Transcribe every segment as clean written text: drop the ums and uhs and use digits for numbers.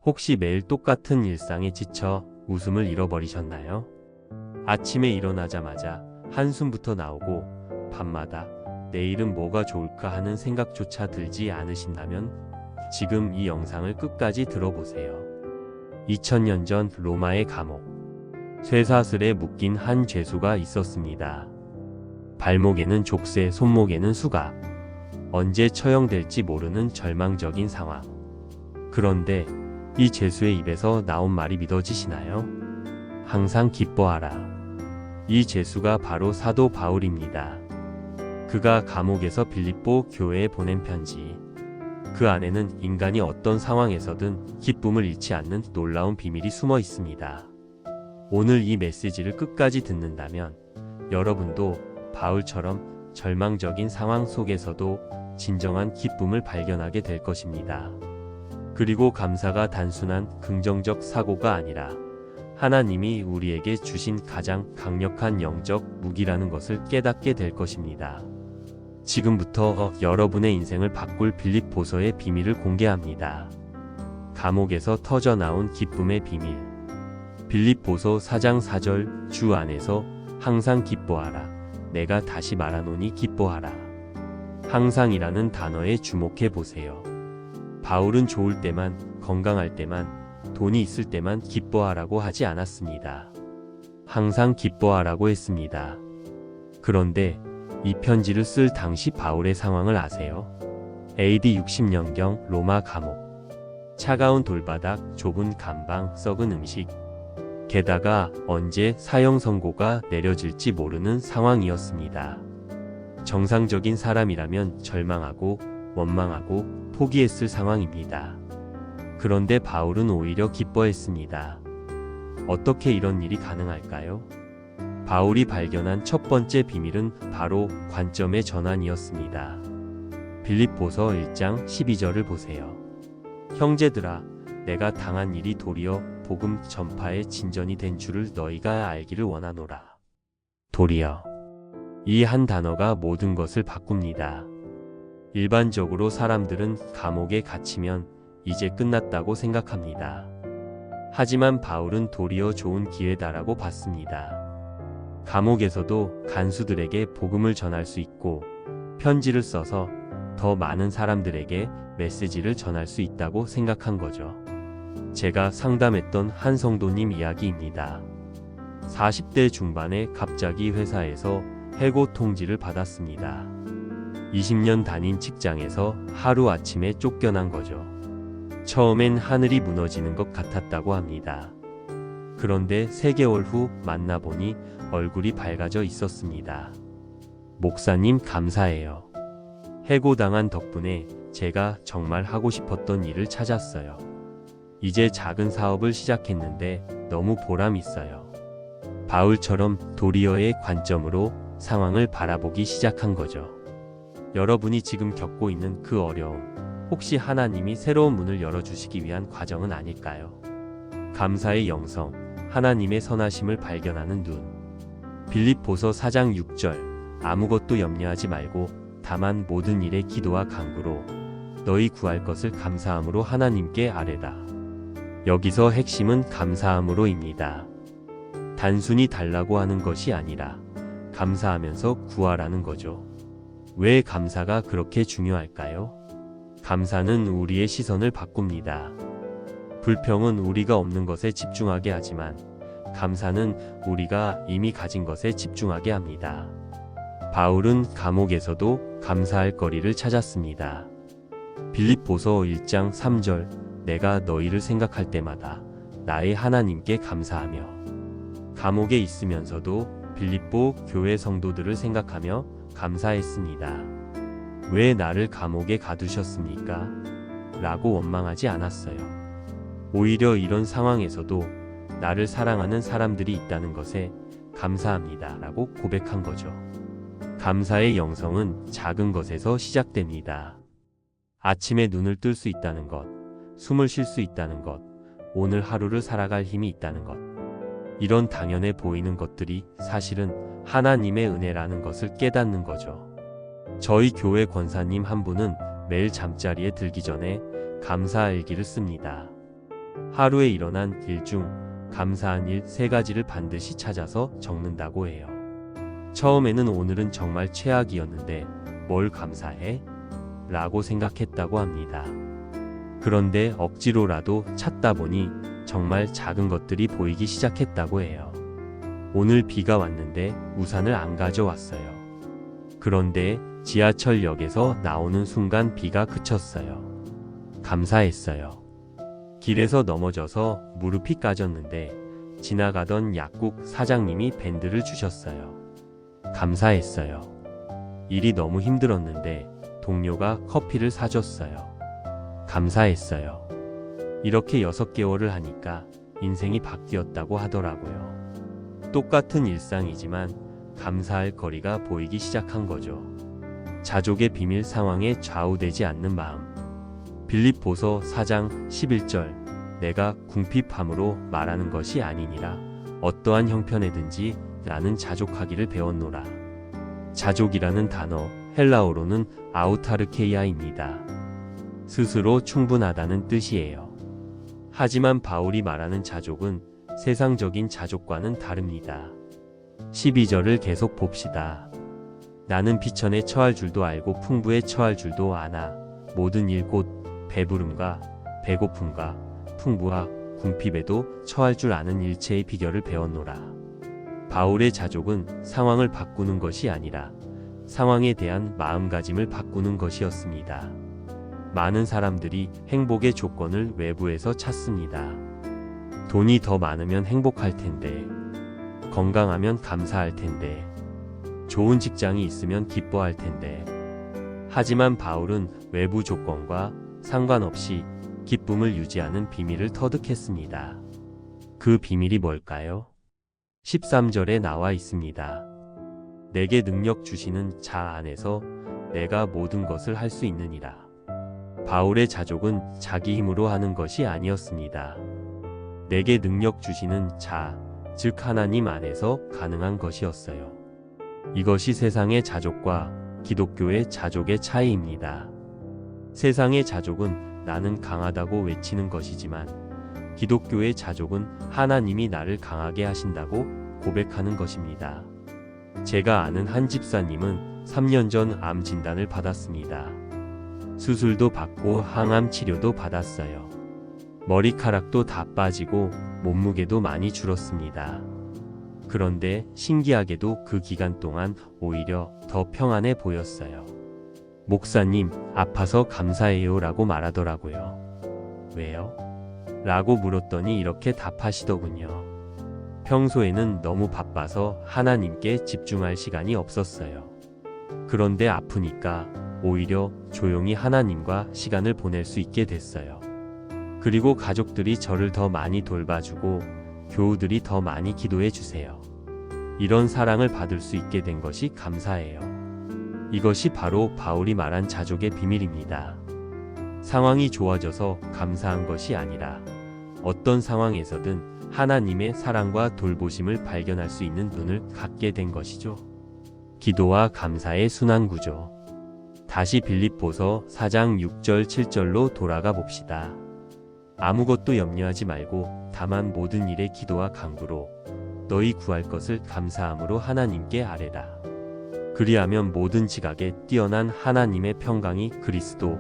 혹시 매일 똑같은 일상에 지쳐 웃음을 잃어버리셨나요? 아침에 일어나자마자 한숨부터 나오고 밤마다 내일은 뭐가 좋을까 하는 생각조차 들지 않으신다면 지금 이 영상을 끝까지 들어보세요. 2000년 전 로마의 감옥. 쇠사슬에 묶인 한 죄수가 있었습니다. 발목에는 족쇄, 손목에는 수갑. 언제 처형될지 모르는 절망적인 상황. 그런데 이 죄수의 입에서 나온 말이 믿어지시나요? 항상 기뻐하라. 이 죄수가 바로 사도 바울입니다. 그가 감옥에서 빌립보 교회에 보낸 편지. 그 안에는 인간이 어떤 상황에서든 기쁨을 잃지 않는 놀라운 비밀이 숨어 있습니다. 오늘 이 메시지를 끝까지 듣는다면 여러분도 바울처럼 절망적인 상황 속에서도 진정한 기쁨을 발견하게 될 것입니다. 그리고 감사가 단순한 긍정적 사고가 아니라 하나님이 우리에게 주신 가장 강력한 영적 무기라는 것을 깨닫게 될 것입니다. 지금부터 여러분의 인생을 바꿀 빌립보서의 비밀을 공개합니다. 감옥에서 터져나온 기쁨의 비밀. 빌립보서 4장 4절 주 안에서 항상 기뻐하라. 내가 다시 말하노니 기뻐하라. 항상이라는 단어에 주목해 보세요. 바울은 좋을 때만, 건강할 때만, 돈이 있을 때만 기뻐하라고 하지 않았습니다. 항상 기뻐하라고 했습니다. 그런데 이 편지를 쓸 당시 바울의 상황을 아세요? AD 60년경 로마 감옥. 차가운 돌바닥, 좁은 감방, 썩은 음식. 게다가 언제 사형 선고가 내려질지 모르는 상황이었습니다. 정상적인 사람이라면 절망하고 원망하고 포기했을 상황입니다. 그런데 바울은 오히려 기뻐했습니다. 어떻게 이런 일이 가능할까요? 바울이 발견한 첫 번째 비밀은 바로 관점의 전환이었습니다. 빌립보서 1장 12절을 보세요. 형제들아, 내가 당한 일이 도리어 복음 전파의 진전이 된 줄을 너희가 알기를 원하노라. 도리어. 이 한 단어가 모든 것을 바꿉니다. 일반적으로 사람들은 감옥에 갇히면 이제 끝났다고 생각합니다. 하지만 바울은 도리어 좋은 기회다라고 봤습니다. 감옥에서도 간수들에게 복음을 전할 수 있고 편지를 써서 더 많은 사람들에게 메시지를 전할 수 있다고 생각한 거죠. 제가 상담했던 한 성도님 이야기입니다. 40대 중반에 갑자기 회사에서 해고 통지를 받았습니다. 20년 다닌 직장에서 하루아침에 쫓겨난 거죠. 처음엔 하늘이 무너지는 것 같았다고 합니다. 그런데 3개월 후 만나보니 얼굴이 밝아져 있었습니다. 목사님 감사해요. 해고당한 덕분에 제가 정말 하고 싶었던 일을 찾았어요. 이제 작은 사업을 시작했는데 너무 보람 있어요. 바울처럼 도리어의 관점으로 상황을 바라보기 시작한 거죠. 여러분이 지금 겪고 있는 그 어려움, 혹시 하나님이 새로운 문을 열어주시기 위한 과정은 아닐까요? 감사의 영성, 하나님의 선하심을 발견하는 눈. 빌립보서 4장 6절. 아무것도 염려하지 말고 다만 모든 일에 기도와 간구로 너희 구할 것을 감사함으로 하나님께 아뢰라. 여기서 핵심은 감사함으로입니다. 단순히 달라고 하는 것이 아니라 감사하면서 구하라는 거죠. 왜 감사가 그렇게 중요할까요? 감사는 우리의 시선을 바꿉니다. 불평은 우리가 없는 것에 집중하게 하지만 감사는 우리가 이미 가진 것에 집중하게 합니다. 바울은 감옥에서도 감사할 거리를 찾았습니다. 빌립보서 1장 3절. 내가 너희를 생각할 때마다 나의 하나님께 감사하며. 감옥에 있으면서도 빌립보 교회 성도들을 생각하며 감사했습니다. 왜 나를 감옥에 가두셨습니까? 라고 원망하지 않았어요. 오히려 이런 상황에서도 나를 사랑하는 사람들이 있다는 것에 감사합니다 라고 고백한 거죠. 감사의 영성은 작은 것에서 시작됩니다. 아침에 눈을 뜰 수 있다는 것, 숨을 쉴 수 있다는 것, 오늘 하루를 살아갈 힘이 있다는 것. 이런 당연해 보이는 것들이 사실은 하나님의 은혜라는 것을 깨닫는 거죠. 저희 교회 권사님 한 분은 매일 잠자리에 들기 전에 감사 일기를 씁니다. 하루에 일어난 일 중 감사한 일 3가지를 반드시 찾아서 적는다고 해요. 처음에는 오늘은 정말 최악이었는데 뭘 감사해? 라고 생각했다고 합니다. 그런데 억지로라도 찾다 보니 정말 작은 것들이 보이기 시작했다고 해요. 오늘 비가 왔는데 우산을 안 가져왔어요. 그런데 지하철역에서 나오는 순간 비가 그쳤어요. 감사했어요. 길에서 넘어져서 무릎이 까졌는데 지나가던 약국 사장님이 밴드를 주셨어요. 감사했어요. 일이 너무 힘들었는데 동료가 커피를 사줬어요. 감사했어요. 이렇게 6개월을 하니까 인생이 바뀌었다고 하더라고요. 똑같은 일상이지만 감사할 거리가 보이기 시작한 거죠. 자족의 비밀 상황에 좌우되지 않는 마음. 빌립보서 4장 11절 내가 궁핍함으로 말하는 것이 아니니라 어떠한 형편에든지 나는 자족하기를 배웠노라. 자족이라는 단어 헬라어로는 아우타르케이아입니다. 스스로 충분하다는 뜻이에요. 하지만 바울이 말하는 자족은 세상적인 자족과는 다릅니다. 12절을 계속 봅시다. 나는 비천에 처할 줄도 알고 풍부에 처할 줄도 아나 모든 일 곧 배부름과 배고픔과 풍부와 궁핍에도 처할 줄 아는 일체의 비결을 배웠노라. 바울의 자족은 상황을 바꾸는 것이 아니라 상황에 대한 마음가짐을 바꾸는 것이었습니다. 많은 사람들이 행복의 조건을 외부에서 찾습니다. 돈이 더 많으면 행복할 텐데, 건강하면 감사할 텐데, 좋은 직장이 있으면 기뻐할 텐데. 하지만 바울은 외부 조건과 상관없이 기쁨을 유지하는 비밀을 터득했습니다. 그 비밀이 뭘까요? 13절에 나와 있습니다. 내게 능력 주시는 자 안에서 내가 모든 것을 할 수 있느니라. 바울의 자족은 자기 힘으로 하는 것이 아니었습니다. 내게 능력 주시는 자, 즉 하나님 안에서 가능한 것이었어요. 이것이 세상의 자족과 기독교의 자족의 차이입니다. 세상의 자족은 나는 강하다고 외치는 것이지만 기독교의 자족은 하나님이 나를 강하게 하신다고 고백하는 것입니다. 제가 아는 한 집사님은 3년 전 암 진단을 받았습니다. 수술도 받고 항암 치료도 받았어요. 머리카락도 다 빠지고 몸무게도 많이 줄었습니다. 그런데 신기하게도 그 기간 동안 오히려 더 평안해 보였어요. 목사님, 아파서 감사해요 라고 말하더라고요. 왜요? 라고 물었더니 이렇게 답하시더군요. 평소에는 너무 바빠서 하나님께 집중할 시간이 없었어요. 그런데 아프니까 오히려 조용히 하나님과 시간을 보낼 수 있게 됐어요. 그리고 가족들이 저를 더 많이 돌봐주고 교우들이 더 많이 기도해 주세요. 이런 사랑을 받을 수 있게 된 것이 감사해요. 이것이 바로 바울이 말한 자족의 비밀입니다. 상황이 좋아져서 감사한 것이 아니라 어떤 상황에서든 하나님의 사랑과 돌보심을 발견할 수 있는 눈을 갖게 된 것이죠. 기도와 감사의 순환구조. 다시 빌립보서 4장 6절 7절로 돌아가 봅시다. 아무것도 염려하지 말고 다만 모든 일에 기도와 간구로 너희 구할 것을 감사함으로 하나님께 아뢰라. 그리하면 모든 지각에 뛰어난 하나님의 평강이 그리스도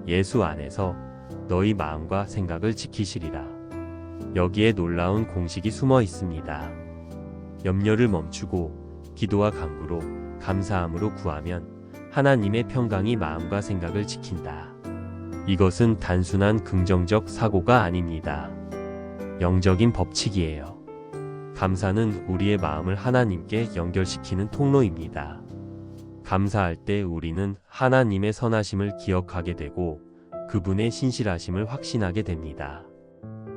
예수 안에서 너희 마음과 생각을 지키시리라. 여기에 놀라운 공식이 숨어 있습니다. 염려를 멈추고 기도와 간구로 감사함으로 구하면 하나님의 평강이 마음과 생각을 지킨다. 이것은 단순한 긍정적 사고가 아닙니다. 영적인 법칙이에요. 감사는 우리의 마음을 하나님께 연결시키는 통로입니다. 감사할 때 우리는 하나님의 선하심을 기억하게 되고 그분의 신실하심을 확신하게 됩니다.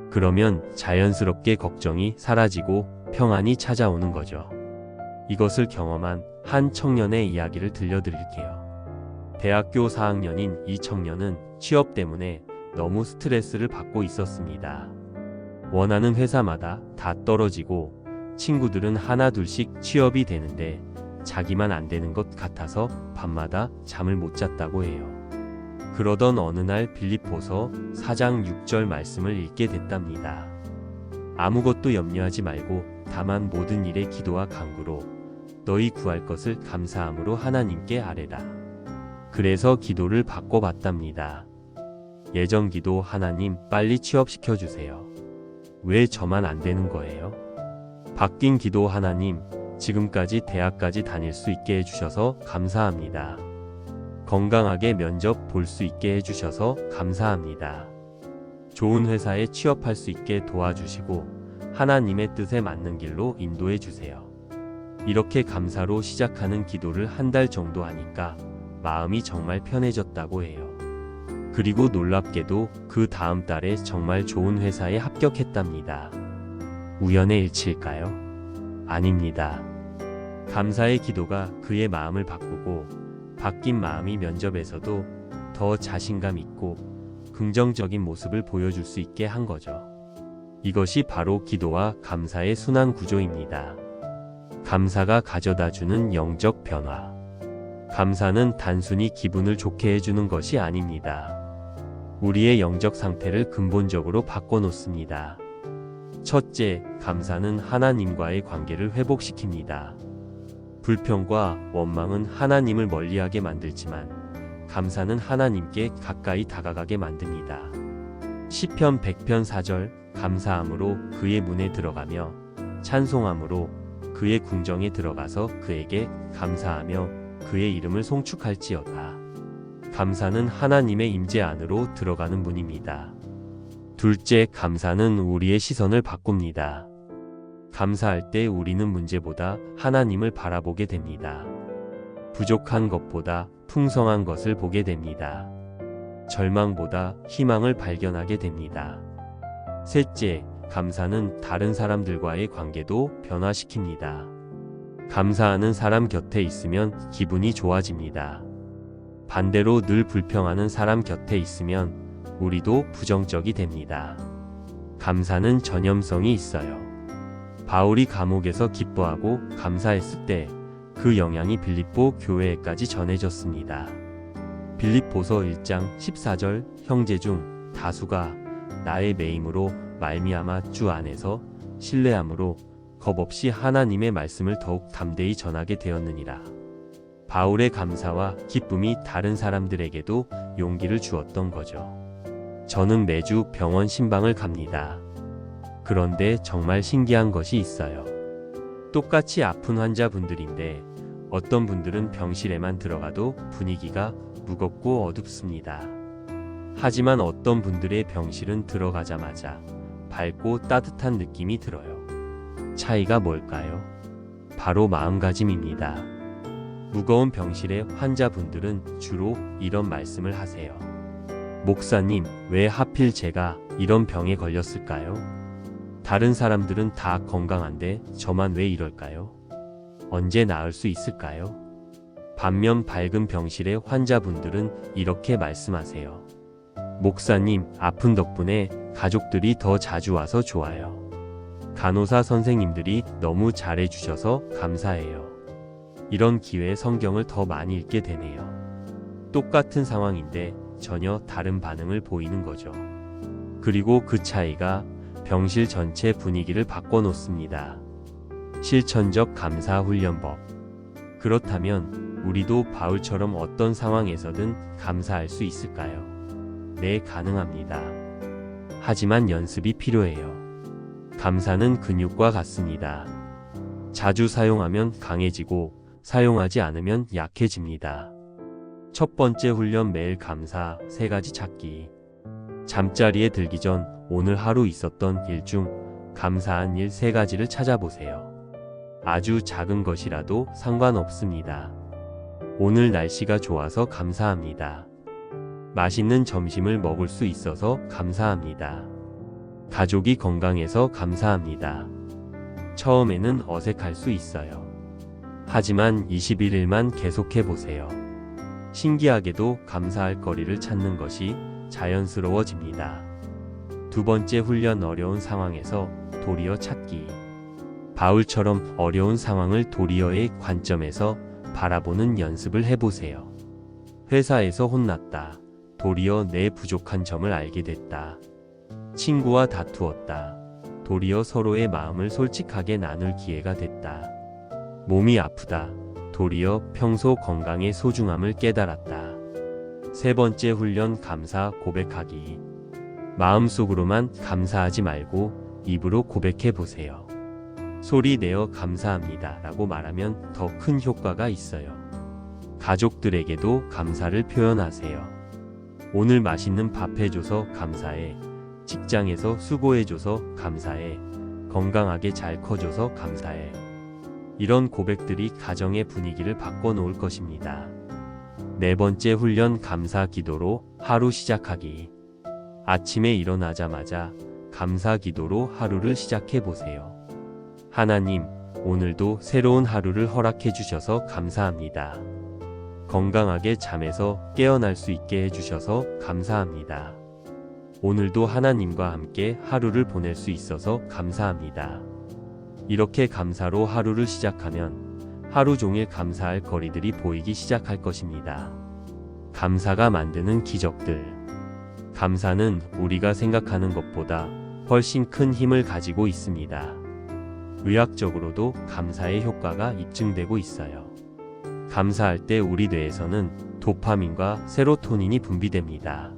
그러면 자연스럽게 걱정이 사라지고 평안이 찾아오는 거죠. 이것을 경험한 한 청년의 이야기를 들려드릴게요. 대학교 4학년인 이 청년은 취업 때문에 너무 스트레스를 받고 있었습니다. 원하는 회사마다 다 떨어지고 친구들은 하나둘씩 취업이 되는데 자기만 안 되는 것 같아서 밤마다 잠을 못 잤다고 해요. 그러던 어느 날 빌립보서 4장 6절 말씀을 읽게 됐답니다. 아무것도 염려하지 말고 다만 모든 일에 기도와 간구로 너희 구할 것을 감사함으로 하나님께 아뢰라. 그래서 기도를 바꿔봤답니다. 예전 기도 하나님 빨리 취업시켜 주세요. 왜 저만 안 되는 거예요? 바뀐 기도 하나님 지금까지 대학까지 다닐 수 있게 해주셔서 감사합니다. 건강하게 면접 볼 수 있게 해주셔서 감사합니다. 좋은 회사에 취업할 수 있게 도와주시고 하나님의 뜻에 맞는 길로 인도해 주세요. 이렇게 감사로 시작하는 기도를 한 달 정도 하니까 마음이 정말 편해졌다고 해요. 그리고 놀랍게도 그 다음 달에 정말 좋은 회사에 합격했답니다. 우연의 일치일까요? 아닙니다. 감사의 기도가 그의 마음을 바꾸고 바뀐 마음이 면접에서도 더 자신감 있고 긍정적인 모습을 보여줄 수 있게 한 거죠. 이것이 바로 기도와 감사의 순환 구조입니다. 감사가 가져다주는 영적 변화. 감사는 단순히 기분을 좋게 해주는 것이 아닙니다. 우리의 영적 상태를 근본적으로 바꿔놓습니다. 첫째, 감사는 하나님과의 관계를 회복시킵니다. 불평과 원망은 하나님을 멀리하게 만들지만 감사는 하나님께 가까이 다가가게 만듭니다. 시편 100편 4절 감사함으로 그의 문에 들어가며 찬송함으로 그의 궁정에 들어가서 그에게 감사하며 그의 이름을 송축할지어다. 감사는 하나님의 임재 안으로 들어가는 문입니다. 둘째, 감사는 우리의 시선을 바꿉니다. 감사할 때 우리는 문제보다 하나님을 바라보게 됩니다. 부족한 것보다 풍성한 것을 보게 됩니다. 절망보다 희망을 발견하게 됩니다. 셋째, 감사는 다른 사람들과의 관계도 변화시킵니다. 감사하는 사람 곁에 있으면 기분이 좋아집니다. 반대로 늘 불평하는 사람 곁에 있으면 우리도 부정적이 됩니다. 감사는 전염성이 있어요. 바울이 감옥에서 기뻐하고 감사했을 때 그 영향이 빌립보 교회에까지 전해졌습니다. 빌립보서 1장 14절 형제 중 다수가 나의 매임으로 말미암아 주 안에서 신뢰함으로 겁없이 하나님의 말씀을 더욱 담대히 전하게 되었느니라. 바울의 감사와 기쁨이 다른 사람들에게도 용기를 주었던 거죠. 저는 매주 병원 신방을 갑니다. 그런데 정말 신기한 것이 있어요. 똑같이 아픈 환자분들인데 어떤 분들은 병실에만 들어가도 분위기가 무겁고 어둡습니다. 하지만 어떤 분들의 병실은 들어가자마자 밝고 따뜻한 느낌이 들어요. 차이가 뭘까요? 바로 마음가짐입니다. 무거운 병실의 환자분들은 주로 이런 말씀을 하세요. 목사님, 왜 하필 제가 이런 병에 걸렸을까요? 다른 사람들은 다 건강한데 저만 왜 이럴까요? 언제 나을 수 있을까요? 반면 밝은 병실의 환자분들은 이렇게 말씀하세요. 목사님, 아픈 덕분에 가족들이 더 자주 와서 좋아요. 간호사 선생님들이 너무 잘해주셔서 감사해요. 이런 기회에 성경을 더 많이 읽게 되네요. 똑같은 상황인데 전혀 다른 반응을 보이는 거죠. 그리고 그 차이가 병실 전체 분위기를 바꿔놓습니다. 실천적 감사 훈련법. 그렇다면 우리도 바울처럼 어떤 상황에서든 감사할 수 있을까요? 네, 가능합니다. 하지만 연습이 필요해요. 감사는 근육과 같습니다. 자주 사용하면 강해지고 사용하지 않으면 약해집니다. 첫 번째 훈련, 매일 감사 3가지 찾기. 잠자리에 들기 전 오늘 하루 있었던 일 중 감사한 일 3가지를 찾아보세요. 아주 작은 것이라도 상관없습니다. 오늘 날씨가 좋아서 감사합니다. 맛있는 점심을 먹을 수 있어서 감사합니다. 가족이 건강해서 감사합니다. 처음에는 어색할 수 있어요. 하지만 21일만 계속해 보세요. 신기하게도 감사할 거리를 찾는 것이 자연스러워집니다. 두 번째 훈련, 어려운 상황에서 도리어 찾기. 바울처럼 어려운 상황을 도리어의 관점에서 바라보는 연습을 해보세요. 회사에서 혼났다. 도리어 내 부족한 점을 알게 됐다. 친구와 다투었다. 도리어 서로의 마음을 솔직하게 나눌 기회가 됐다. 몸이 아프다. 도리어 평소 건강의 소중함을 깨달았다. 세 번째 훈련 감사 고백하기. 마음속으로만 감사하지 말고 입으로 고백해 보세요. 소리 내어 감사합니다 라고 말하면 더 큰 효과가 있어요. 가족들에게도 감사를 표현하세요. 오늘 맛있는 밥 해줘서 감사해. 직장에서 수고해줘서 감사해. 건강하게 잘 커줘서 감사해. 이런 고백들이 가정의 분위기를 바꿔놓을 것입니다. 네 번째 훈련 감사 기도로 하루 시작하기. 아침에 일어나자마자 감사 기도로 하루를 시작해 보세요. 하나님, 오늘도 새로운 하루를 허락해 주셔서 감사합니다. 건강하게 잠에서 깨어날 수 있게 해주셔서 감사합니다. 오늘도 하나님과 함께 하루를 보낼 수 있어서 감사합니다. 이렇게 감사로 하루를 시작하면 하루 종일 감사할 거리들이 보이기 시작할 것입니다. 감사가 만드는 기적들. 감사는 우리가 생각하는 것보다 훨씬 큰 힘을 가지고 있습니다. 의학적으로도 감사의 효과가 입증되고 있어요. 감사할 때 우리 뇌에서는 도파민과 세로토닌이 분비됩니다.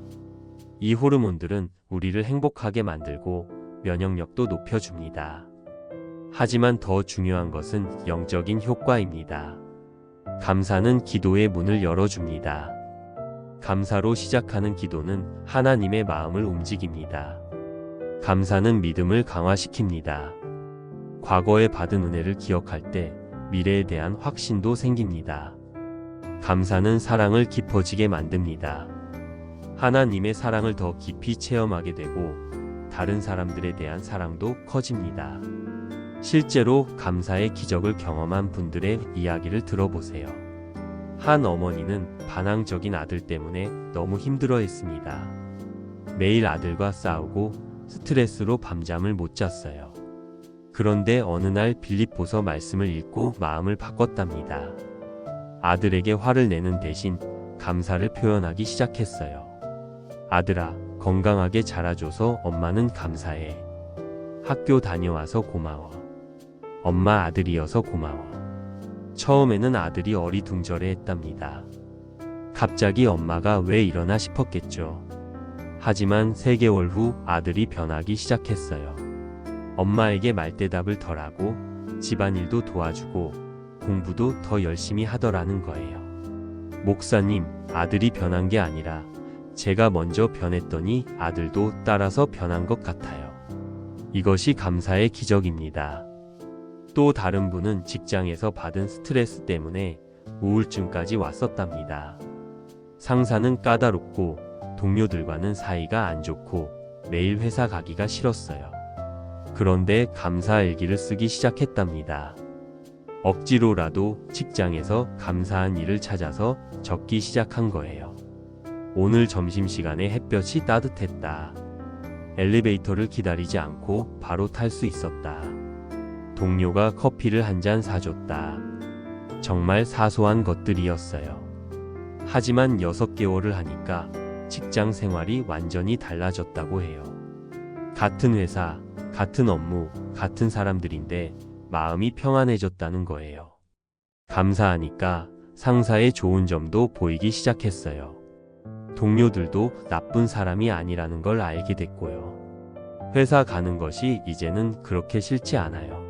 이 호르몬들은 우리를 행복하게 만들고 면역력도 높여줍니다. 하지만 더 중요한 것은 영적인 효과입니다. 감사는 기도의 문을 열어줍니다. 감사로 시작하는 기도는 하나님의 마음을 움직입니다. 감사는 믿음을 강화시킵니다. 과거에 받은 은혜를 기억할 때 미래에 대한 확신도 생깁니다. 감사는 사랑을 깊어지게 만듭니다. 하나님의 사랑을 더 깊이 체험하게 되고 다른 사람들에 대한 사랑도 커집니다. 실제로 감사의 기적을 경험한 분들의 이야기를 들어보세요. 한 어머니는 반항적인 아들 때문에 너무 힘들어했습니다. 매일 아들과 싸우고 스트레스로 밤잠을 못 잤어요. 그런데 어느 날 빌립보서 말씀을 읽고 마음을 바꿨답니다. 아들에게 화를 내는 대신 감사를 표현하기 시작했어요. 아들아, 건강하게 자라줘서 엄마는 감사해. 학교 다녀와서 고마워. 엄마 아들이어서 고마워. 처음에는 아들이 어리둥절해 했답니다. 갑자기 엄마가 왜 이러나 싶었겠죠. 하지만 3개월 후 아들이 변하기 시작했어요. 엄마에게 말대답을 덜하고 집안일도 도와주고 공부도 더 열심히 하더라는 거예요. 목사님, 아들이 변한 게 아니라 제가 먼저 변했더니 아들도 따라서 변한 것 같아요. 이것이 감사의 기적입니다. 또 다른 분은 직장에서 받은 스트레스 때문에 우울증까지 왔었답니다. 상사는 까다롭고 동료들과는 사이가 안 좋고 매일 회사 가기가 싫었어요. 그런데 감사 일기를 쓰기 시작했답니다. 억지로라도 직장에서 감사한 일을 찾아서 적기 시작한 거예요. 오늘 점심시간에 햇볕이 따뜻했다. 엘리베이터를 기다리지 않고 바로 탈 수 있었다. 동료가 커피를 한 잔 사줬다. 정말 사소한 것들이었어요. 하지만 6개월을 하니까 직장 생활이 완전히 달라졌다고 해요. 같은 회사, 같은 업무, 같은 사람들인데 마음이 평안해졌다는 거예요. 감사하니까 상사의 좋은 점도 보이기 시작했어요. 동료들도 나쁜 사람이 아니라는 걸 알게 됐고요. 회사 가는 것이 이제는 그렇게 싫지 않아요.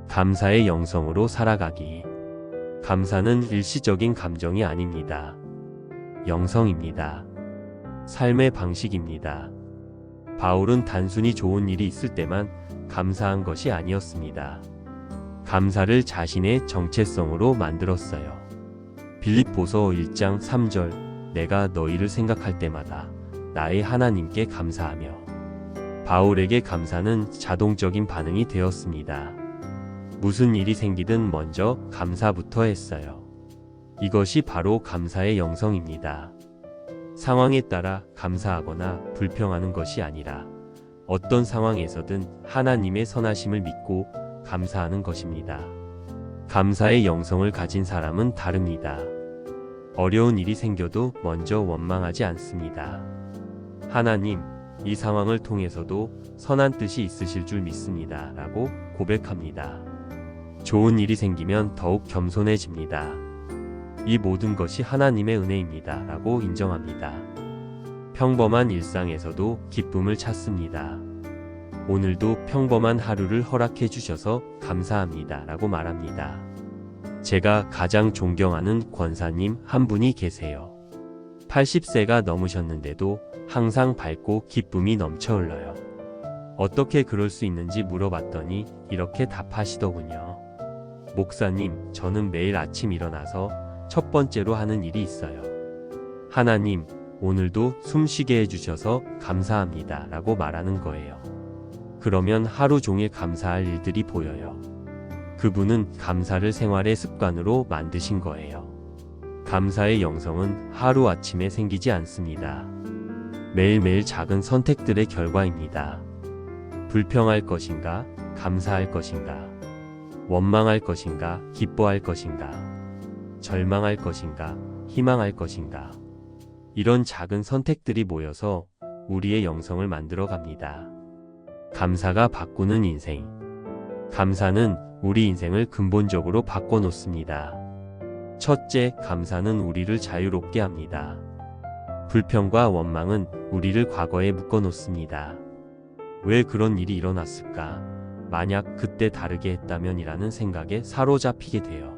감사의 영성으로 살아가기. 감사는 일시적인 감정이 아닙니다. 영성입니다. 삶의 방식입니다. 바울은 단순히 좋은 일이 있을 때만 감사한 것이 아니었습니다. 감사를 자신의 정체성으로 만들었어요. 빌립보서 1장 3절, 내가 너희를 생각할 때마다 나의 하나님께 감사하며. 바울에게 감사는 자동적인 반응이 되었습니다. 무슨 일이 생기든 먼저 감사부터 했어요. 이것이 바로 감사의 영성입니다. 상황에 따라 감사하거나 불평하는 것이 아니라 어떤 상황에서든 하나님의 선하심을 믿고 감사하는 것입니다. 감사의 영성을 가진 사람은 다릅니다. 어려운 일이 생겨도 먼저 원망하지 않습니다. 하나님, 이 상황을 통해서도 선한 뜻이 있으실 줄 믿습니다. 라고 고백합니다. 좋은 일이 생기면 더욱 겸손해집니다. 이 모든 것이 하나님의 은혜입니다. 라고 인정합니다. 평범한 일상에서도 기쁨을 찾습니다. 오늘도 평범한 하루를 허락해 주셔서 감사합니다. 라고 말합니다. 제가 가장 존경하는 권사님 한 분이 계세요. 80세가 넘으셨는데도 항상 밝고 기쁨이 넘쳐 흘러요. 어떻게 그럴 수 있는지 물어봤더니 이렇게 답하시더군요. 목사님, 저는 매일 아침 일어나서 첫 번째로 하는 일이 있어요. 하나님, 오늘도 숨쉬게 해주셔서 감사합니다. 라고 말하는 거예요. 그러면 하루 종일 감사할 일들이 보여요. 그분은 감사를 생활의 습관으로 만드신 거예요. 감사의 영성은 하루아침에 생기지 않습니다. 매일매일 작은 선택들의 결과입니다. 불평할 것인가, 감사할 것인가, 원망할 것인가, 기뻐할 것인가, 절망할 것인가, 희망할 것인가. 이런 작은 선택들이 모여서 우리의 영성을 만들어 갑니다. 감사가 바꾸는 인생. 감사는 우리 인생을 근본적으로 바꿔놓습니다. 첫째, 감사는 우리를 자유롭게 합니다. 불평과 원망은 우리를 과거에 묶어놓습니다. 왜 그런 일이 일어났을까? 만약 그때 다르게 했다면이라는 생각에 사로잡히게 돼요.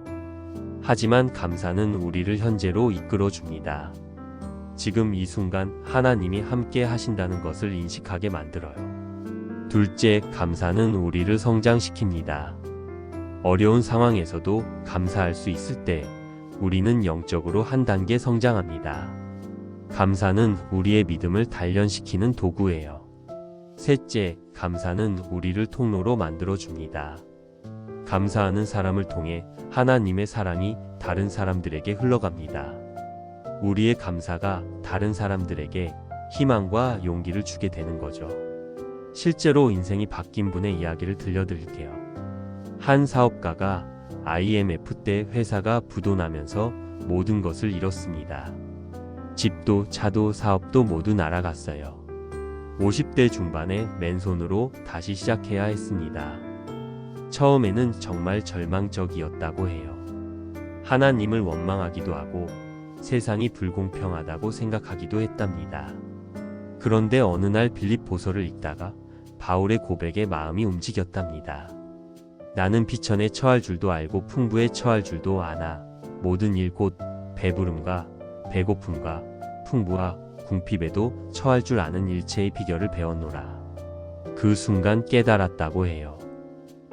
하지만 감사는 우리를 현재로 이끌어줍니다. 지금 이 순간 하나님이 함께 하신다는 것을 인식하게 만들어요. 둘째, 감사는 우리를 성장시킵니다. 어려운 상황에서도 감사할 수 있을 때 우리는 영적으로 한 단계 성장합니다. 감사는 우리의 믿음을 단련시키는 도구예요. 셋째, 감사는 우리를 통로로 만들어줍니다. 감사하는 사람을 통해 하나님의 사랑이 다른 사람들에게 흘러갑니다. 우리의 감사가 다른 사람들에게 희망과 용기를 주게 되는 거죠. 실제로 인생이 바뀐 분의 이야기를 들려드릴게요. 한 사업가가 IMF 때 회사가 부도나면서 모든 것을 잃었습니다. 집도 차도 사업도 모두 날아갔어요. 50대 중반에 맨손으로 다시 시작해야 했습니다. 처음에는 정말 절망적이었다고 해요. 하나님을 원망하기도 하고 세상이 불공평하다고 생각하기도 했답니다. 그런데 어느 날 빌립보서를 읽다가 바울의 고백에 마음이 움직였답니다. 나는 비천에 처할 줄도 알고 풍부에 처할 줄도 아나 모든 일 곧 배부름과 배고픔과 풍부와 궁핍에도 처할 줄 아는 일체의 비결을 배웠노라. 그 순간 깨달았다고 해요.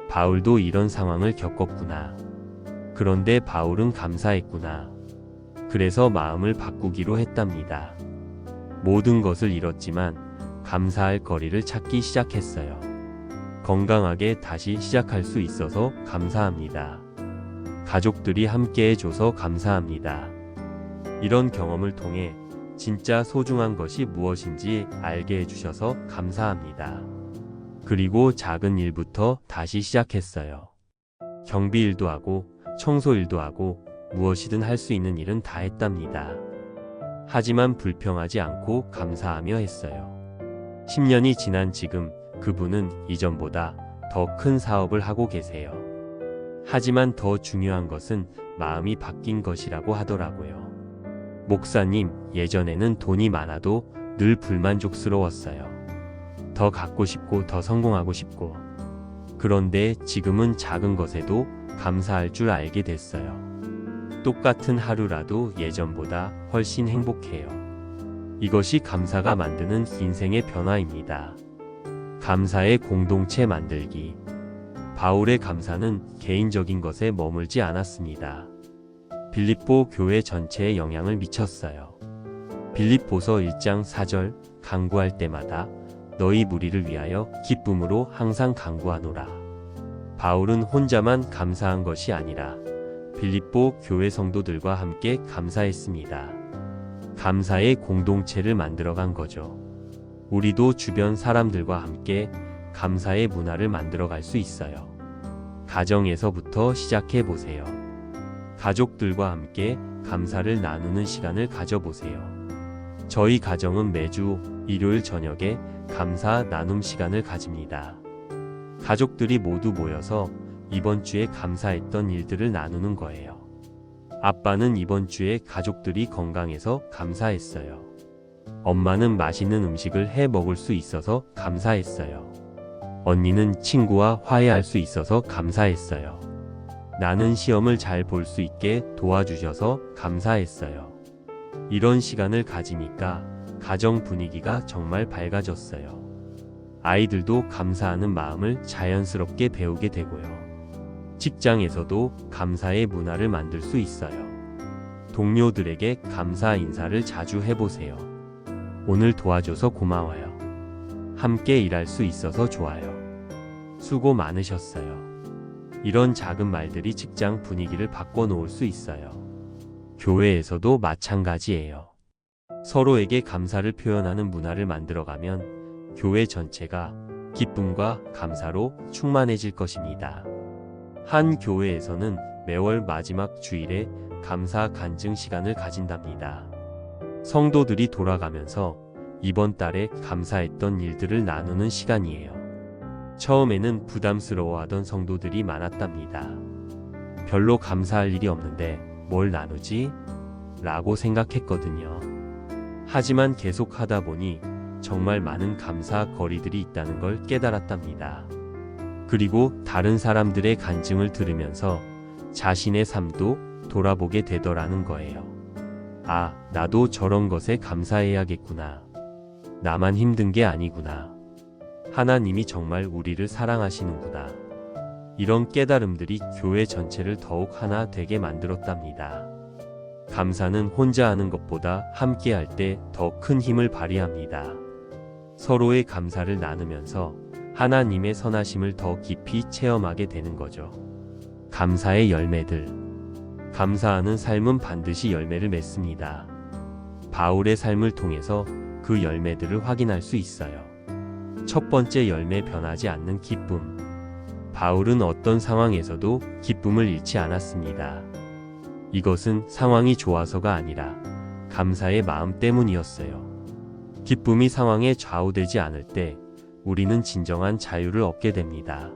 바울도 이런 상황을 겪었구나. 그런데 바울은 감사했구나. 그래서 마음을 바꾸기로 했답니다. 모든 것을 잃었지만 감사할 거리를 찾기 시작했어요. 건강하게 다시 시작할 수 있어서 감사합니다. 가족들이 함께 해줘서 감사합니다. 이런 경험을 통해 진짜 소중한 것이 무엇인지 알게 해주셔서 감사합니다. 그리고 작은 일부터 다시 시작했어요. 경비 일도 하고 청소 일도 하고 무엇이든 할 수 있는 일은 다 했답니다. 하지만 불평하지 않고 감사하며 했어요. 10년이 지난 지금 그분은 이전보다 더 큰 사업을 하고 계세요. 하지만 더 중요한 것은 마음이 바뀐 것이라고 하더라고요. 목사님, 예전에는 돈이 많아도 늘 불만족스러웠어요. 더 갖고 싶고 더 성공하고 싶고. 그런데 지금은 작은 것에도 감사할 줄 알게 됐어요. 똑같은 하루라도 예전보다 훨씬 행복해요. 이것이 감사가 만드는 인생의 변화입니다. 감사의 공동체 만들기. 바울의 감사는 개인적인 것에 머물지 않았습니다. 빌립보 교회 전체에 영향을 미쳤어요. 빌립보서 1장 4절 간구할 때마다 너희 무리를 위하여 기쁨으로 항상 간구하노라. 바울은 혼자만 감사한 것이 아니라 빌립보 교회 성도들과 함께 감사했습니다. 감사의 공동체를 만들어간 거죠. 우리도 주변 사람들과 함께 감사의 문화를 만들어갈 수 있어요. 가정에서부터 시작해 보세요. 가족들과 함께 감사를 나누는 시간을 가져보세요. 저희 가정은 매주 일요일 저녁에 감사 나눔 시간을 가집니다. 가족들이 모두 모여서 이번 주에 감사했던 일들을 나누는 거예요. 아빠는 이번 주에 가족들이 건강해서 감사했어요. 엄마는 맛있는 음식을 해 먹을 수 있어서 감사했어요. 언니는 친구와 화해할 수 있어서 감사했어요. 나는 시험을 잘 볼 수 있게 도와주셔서 감사했어요. 이런 시간을 가지니까 가정 분위기가 정말 밝아졌어요. 아이들도 감사하는 마음을 자연스럽게 배우게 되고요. 직장에서도 감사의 문화를 만들 수 있어요. 동료들에게 감사 인사를 자주 해보세요. 오늘 도와줘서 고마워요. 함께 일할 수 있어서 좋아요. 수고 많으셨어요. 이런 작은 말들이 직장 분위기를 바꿔놓을 수 있어요. 교회에서도 마찬가지예요. 서로에게 감사를 표현하는 문화를 만들어가면 교회 전체가 기쁨과 감사로 충만해질 것입니다. 한 교회에서는 매월 마지막 주일에 감사 간증 시간을 가진답니다. 성도들이 돌아가면서 이번 달에 감사했던 일들을 나누는 시간이에요. 처음에는 부담스러워하던 성도들이 많았답니다. 별로 감사할 일이 없는데 뭘 나누지? 라고 생각했거든요. 하지만 계속 하다 보니 정말 많은 감사 거리들이 있다는 걸 깨달았답니다. 그리고 다른 사람들의 간증을 들으면서 자신의 삶도 돌아보게 되더라는 거예요. 아, 나도 저런 것에 감사해야겠구나. 나만 힘든 게 아니구나. 하나님이 정말 우리를 사랑하시는구나. 이런 깨달음들이 교회 전체를 더욱 하나 되게 만들었답니다. 감사는 혼자 하는 것보다 함께 할 때 더 큰 힘을 발휘합니다. 서로의 감사를 나누면서 하나님의 선하심을 더 깊이 체험하게 되는 거죠. 감사의 열매들. 감사하는 삶은 반드시 열매를 맺습니다. 바울의 삶을 통해서 그 열매들을 확인할 수 있어요. 첫 번째 열매, 변하지 않는 기쁨. 바울은 어떤 상황에서도 기쁨을 잃지 않았습니다. 이것은 상황이 좋아서가 아니라 감사의 마음 때문이었어요. 기쁨이 상황에 좌우되지 않을 때 우리는 진정한 자유를 얻게 됩니다.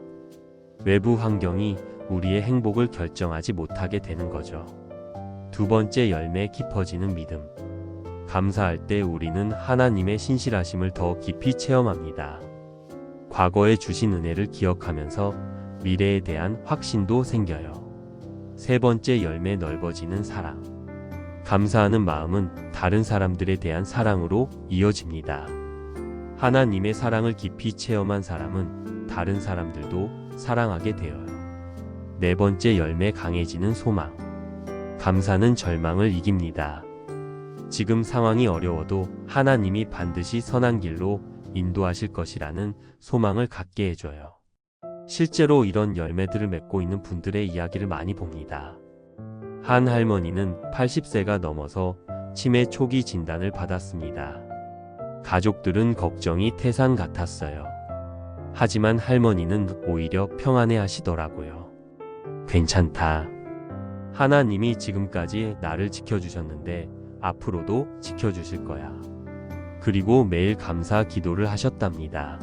외부 환경이 우리의 행복을 결정하지 못하게 되는 거죠. 두 번째 열매, 깊어지는 믿음. 감사할 때 우리는 하나님의 신실하심을 더 깊이 체험합니다. 과거에 주신 은혜를 기억하면서 미래에 대한 확신도 생겨요. 세 번째 열매, 넓어지는 사랑. 감사하는 마음은 다른 사람들에 대한 사랑으로 이어집니다. 하나님의 사랑을 깊이 체험한 사람은 다른 사람들도 사랑하게 되어요. 네 번째 열매, 강해지는 소망. 감사는 절망을 이깁니다. 지금 상황이 어려워도 하나님이 반드시 선한 길로 인도하실 것이라는 소망을 갖게 해줘요. 실제로 이런 열매들을 맺고 있는 분들의 이야기를 많이 봅니다. 한 할머니는 80세가 넘어서 치매 초기 진단을 받았습니다. 가족들은 걱정이 태산 같았어요. 하지만 할머니는 오히려 평안해 하시더라고요. 괜찮다. 하나님이 지금까지 나를 지켜주셨는데 앞으로도 지켜주실 거야. 그리고 매일 감사 기도를 하셨답니다.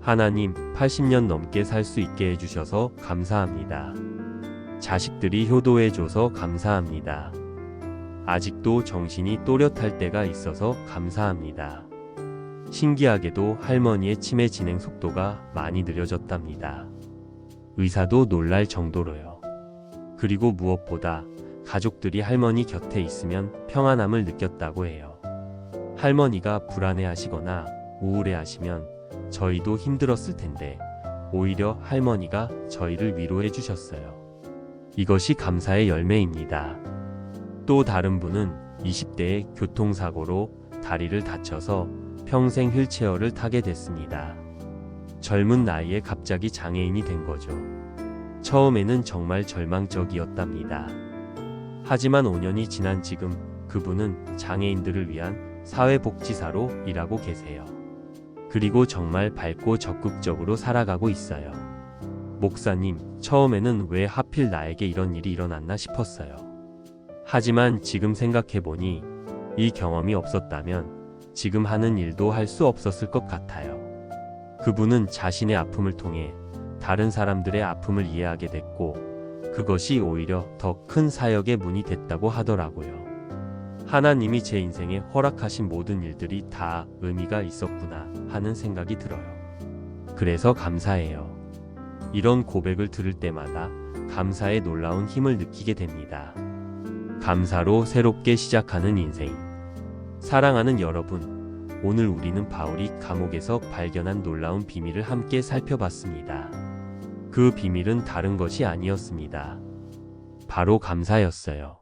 하나님, 80년 넘게 살 수 있게 해주셔서 감사합니다. 자식들이 효도해줘서 감사합니다. 아직도 정신이 또렷할 때가 있어서 감사합니다. 신기하게도 할머니의 치매 진행 속도가 많이 느려졌답니다. 의사도 놀랄 정도로요. 그리고 무엇보다 가족들이 할머니 곁에 있으면 평안함을 느꼈다고 해요. 할머니가 불안해하시거나 우울해하시면 저희도 힘들었을 텐데 오히려 할머니가 저희를 위로해 주셨어요. 이것이 감사의 열매입니다. 또 다른 분은 20대에 교통사고로 다리를 다쳐서 평생 휠체어를 타게 됐습니다. 젊은 나이에 갑자기 장애인이 된 거죠. 처음에는 정말 절망적이었답니다. 하지만 5년이 지난 지금 그분은 장애인들을 위한 사회복지사로 일하고 계세요. 그리고 정말 밝고 적극적으로 살아가고 있어요. 목사님, 처음에는 왜 하필 나에게 이런 일이 일어났나 싶었어요. 하지만 지금 생각해보니 이 경험이 없었다면 지금 하는 일도 할 수 없었을 것 같아요. 그분은 자신의 아픔을 통해 다른 사람들의 아픔을 이해하게 됐고 그것이 오히려 더 큰 사역의 문이 됐다고 하더라고요. 하나님이 제 인생에 허락하신 모든 일들이 다 의미가 있었구나 하는 생각이 들어요. 그래서 감사해요. 이런 고백을 들을 때마다 감사의 놀라운 힘을 느끼게 됩니다. 감사로 새롭게 시작하는 인생. 사랑하는 여러분, 오늘 우리는 바울이 감옥에서 발견한 놀라운 비밀을 함께 살펴봤습니다. 그 비밀은 다른 것이 아니었습니다. 바로 감사였어요.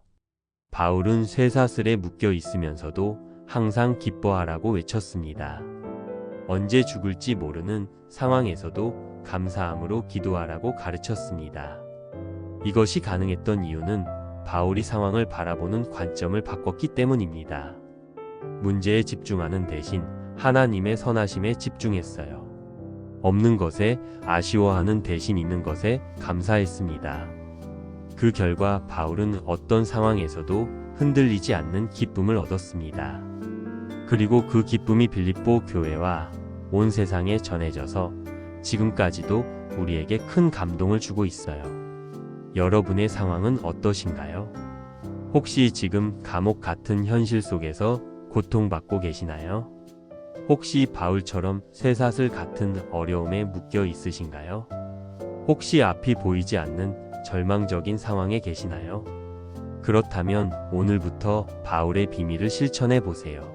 바울은 쇠사슬에 묶여 있으면서도 항상 기뻐하라고 외쳤습니다. 언제 죽을지 모르는 상황에서도 감사함으로 기도하라고 가르쳤습니다. 이것이 가능했던 이유는 바울이 상황을 바라보는 관점을 바꿨기 때문입니다. 문제에 집중하는 대신 하나님의 선하심에 집중했어요. 없는 것에 아쉬워하는 대신 있는 것에 감사했습니다. 그 결과 바울은 어떤 상황에서도 흔들리지 않는 기쁨을 얻었습니다. 그리고 그 기쁨이 빌립보 교회와 온 세상에 전해져서 지금까지도 우리에게 큰 감동을 주고 있어요. 여러분의 상황은 어떠신가요? 혹시 지금 감옥 같은 현실 속에서 고통받고 계시나요? 혹시 바울처럼 쇠사슬 같은 어려움에 묶여 있으신가요? 혹시 앞이 보이지 않는 절망적인 상황에 계시나요? 그렇다면 오늘부터 바울의 비밀을 실천해 보세요.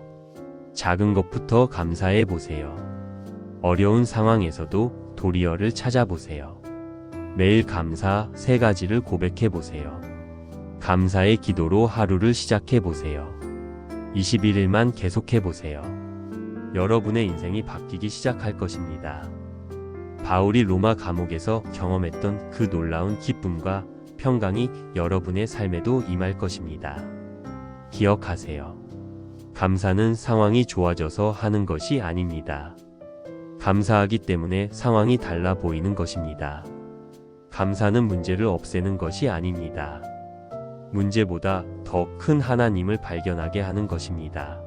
작은 것부터 감사해 보세요. 어려운 상황에서도 도리어를 찾아보세요. 매일 감사 3가지를 고백해 보세요. 감사의 기도로 하루를 시작해 보세요. 21일만 계속해 보세요. 여러분의 인생이 바뀌기 시작할 것입니다. 바울이 로마 감옥에서 경험했던 그 놀라운 기쁨과 평강이 여러분의 삶에도 임할 것입니다. 기억하세요. 감사는 상황이 좋아져서 하는 것이 아닙니다. 감사하기 때문에 상황이 달라 보이는 것입니다. 감사는 문제를 없애는 것이 아닙니다. 문제보다 더 큰 하나님을 발견하게 하는 것입니다.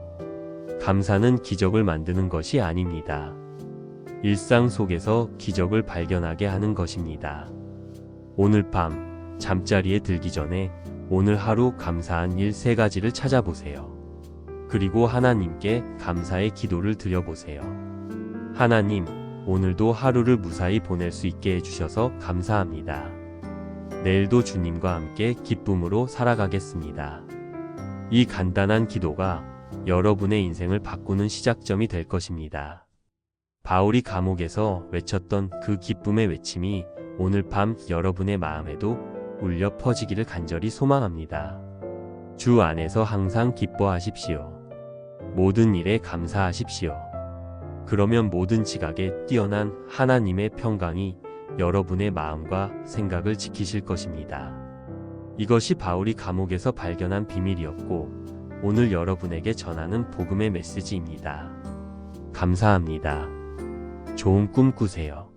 감사는 기적을 만드는 것이 아닙니다. 일상 속에서 기적을 발견하게 하는 것입니다. 오늘 밤 잠자리에 들기 전에 오늘 하루 감사한 일 3가지를 찾아보세요. 그리고 하나님께 감사의 기도를 드려보세요. 하나님, 오늘도 하루를 무사히 보낼 수 있게 해주셔서 감사합니다. 내일도 주님과 함께 기쁨으로 살아가겠습니다. 이 간단한 기도가 여러분의 인생을 바꾸는 시작점이 될 것입니다. 바울이 감옥에서 외쳤던 그 기쁨의 외침이 오늘 밤 여러분의 마음에도 울려 퍼지기를 간절히 소망합니다. 주 안에서 항상 기뻐하십시오. 모든 일에 감사하십시오. 그러면 모든 지각에 뛰어난 하나님의 평강이 여러분의 마음과 생각을 지키실 것입니다. 이것이 바울이 감옥에서 발견한 비밀이었고 오늘 여러분에게 전하는 복음의 메시지입니다. 감사합니다. 좋은 꿈 꾸세요.